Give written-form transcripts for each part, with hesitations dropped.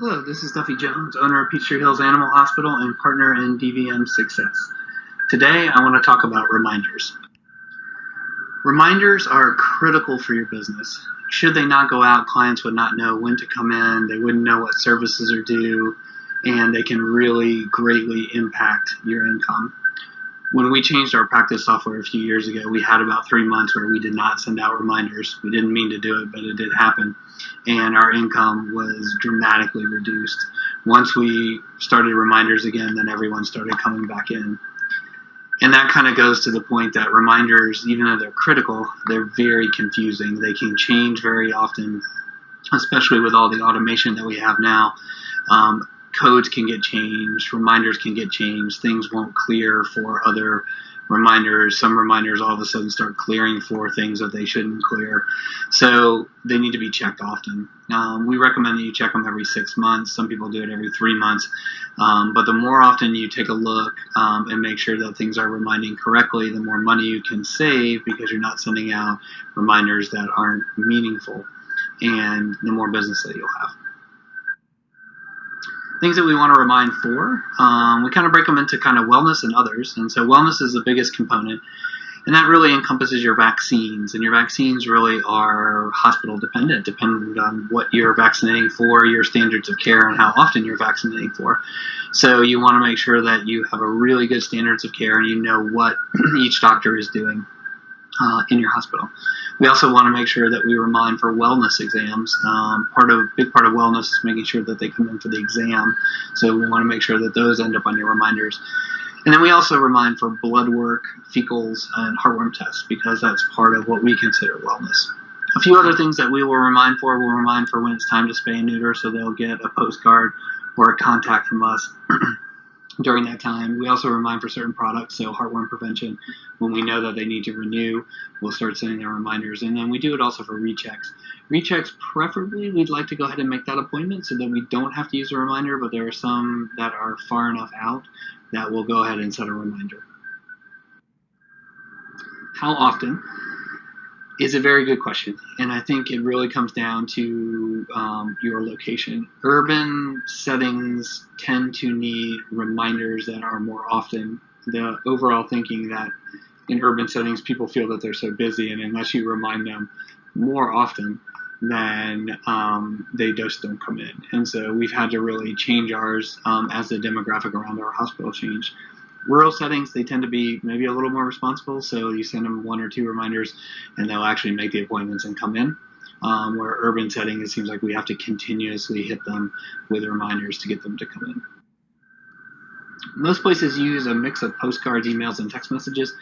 Hello, this is Duffy Jones, owner of Peachtree Hills Animal Hospital and partner in DVM Success. Today, I want to talk about reminders. Reminders are critical for your business. Should they not go out, clients would not know when to come in, they wouldn't know what services are due, and they can really greatly impact your income. When we changed our practice software a few years ago, we had about 3 months where we did not send out reminders. We didn't mean to do it, but it did happen. And our income was dramatically reduced. Once we started reminders again, then everyone started coming back in. And that kind of goes to the point that reminders, even though they're critical, they're very confusing. They can change very often, especially with all the automation that we have now. Codes can get changed, reminders can get changed, things won't clear for other reminders. Some reminders all of a sudden start clearing for things that they shouldn't clear. So they need to be checked often. We recommend that you check them every 6 months. Some people do it every 3 months. But the more often you take a look and make sure that things are reminding correctly, the more money you can save because you're not sending out reminders that aren't meaningful, and the more business that you'll have. Things that we want to remind for, we kind of break them into kind of wellness and others. And so wellness is the biggest component, and that really encompasses your vaccines. And your vaccines really are hospital dependent, depending on what you're vaccinating for, your standards of care, and how often you're vaccinating for. So you want to make sure that you have a really good standards of care and you know what each doctor is doing in your hospital. We also want to make sure that we remind for wellness exams. Big part of wellness is making sure that they come in for the exam. So we want to make sure that those end up on your reminders. And then we also remind for blood work, fecals, and heartworm tests, because that's part of what we consider wellness. A few other things that we will remind for, we'll remind for when it's time to spay and neuter, so they'll get a postcard or a contact from us during that time. We also remind for certain products, so heartworm prevention, when we know that they need to renew, we'll start sending them reminders. And then we do it also for rechecks. Rechecks, preferably, we'd like to go ahead and make that appointment so that we don't have to use a reminder, but there are some that are far enough out that we'll go ahead and set a reminder. How often is a very good question, and I think it really comes down to your location. Urban settings tend to need reminders that are more often. The overall thinking that in urban settings people feel that they're so busy, and unless you remind them more often, then they just don't come in. And so we've had to really change ours as the demographic around our hospital changed. Rural settings, they tend to be maybe a little more responsible, so you send them 1 or 2 reminders and they'll actually make the appointments and come in. Where urban setting, it seems like we have to continuously hit them with reminders to get them to come in. Most places use a mix of postcards, emails, and text messages.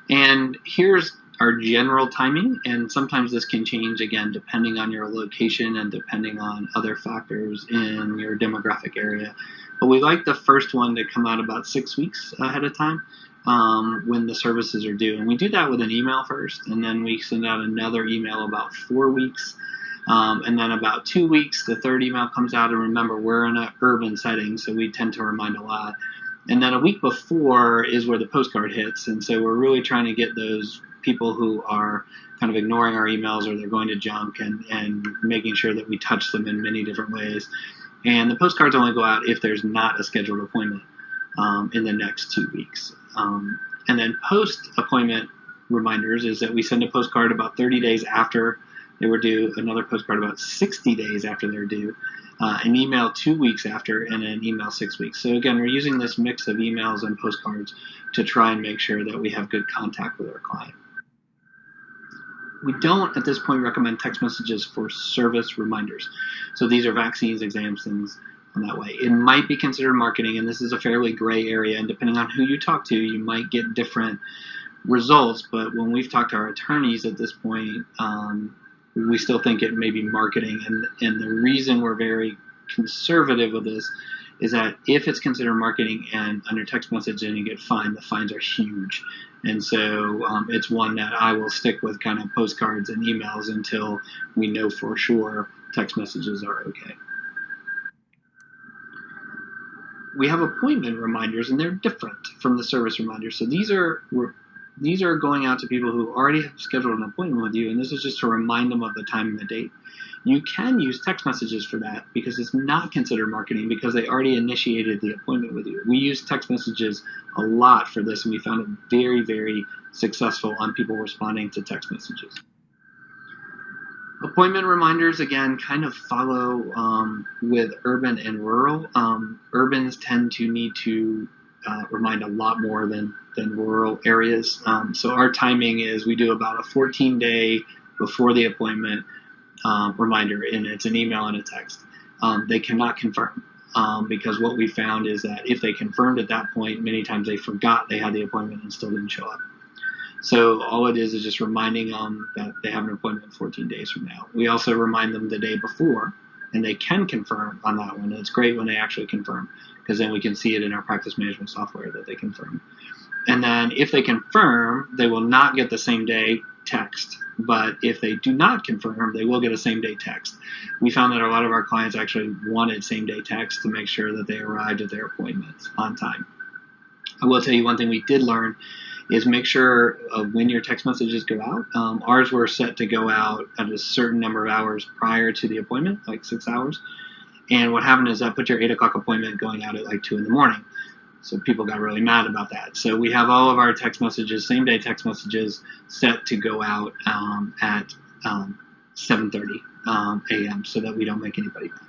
And here's our general timing, and sometimes this can change again depending on your location and depending on other factors in your demographic area. But we like the first one to come out about 6 weeks ahead of time when the services are due. And we do that with an email first, and then we send out another email about 4 weeks. And then about 2 weeks, the third email comes out. And remember, we're in an urban setting, so we tend to remind a lot. And then a week before is where the postcard hits. And so we're really trying to get those people who are kind of ignoring our emails or they're going to junk and making sure that we touch them in many different ways. And the postcards only go out if there's not a scheduled appointment in the next 2 weeks. And then post-appointment reminders is that we send a postcard about 30 days after they were due, another postcard about 60 days after they're due, an email 2 weeks after, and an email 6 weeks. So again, we're using this mix of emails and postcards to try and make sure that we have good contact with our client. We don't, at this point, recommend text messages for service reminders. So these are vaccines, exams, things in that way. It might be considered marketing, and this is a fairly gray area, and depending on who you talk to, you might get different results. But when we've talked to our attorneys at this point, we still think it may be marketing. And the reason we're very conservative with this is that if it's considered marketing and under text message and you get fined, the fines are huge. And so it's one that I will stick with kind of postcards and emails until we know for sure text messages are okay. We have appointment reminders, and they're different from the service reminders. So these are These are going out to people who already have scheduled an appointment with you, and this is just to remind them of the time and the date. You can use text messages for that because it's not considered marketing because they already initiated the appointment with you. We use text messages a lot for this, and we found it very, very successful on people responding to text messages. Appointment reminders, again, kind of follow with urban and rural. Urbans tend to need to remind a lot more than rural areas. So our timing is we do about a 14-day before the appointment reminder, and it's an email and a text. They cannot confirm because what we found is that if they confirmed at that point, many times they forgot they had the appointment and still didn't show up. So all it is just reminding them that they have an appointment 14 days from now. We also remind them the day before, and they can confirm on that one. It's great when they actually confirm because then we can see it in our practice management software that they confirm. And then if they confirm, they will not get the same day text. But if they do not confirm, they will get a same day text. We found that a lot of our clients actually wanted same day text to make sure that they arrived at their appointments on time. I will tell you one thing we did learn is make sure when your text messages go out. Ours were set to go out at a certain number of hours prior to the appointment, like 6 hours. And what happened is I put your 8 o'clock appointment going out at like 2 in the morning. So people got really mad about that. So we have all of our text messages, same day text messages, set to go out at 7:30 a.m. so that we don't make anybody mad.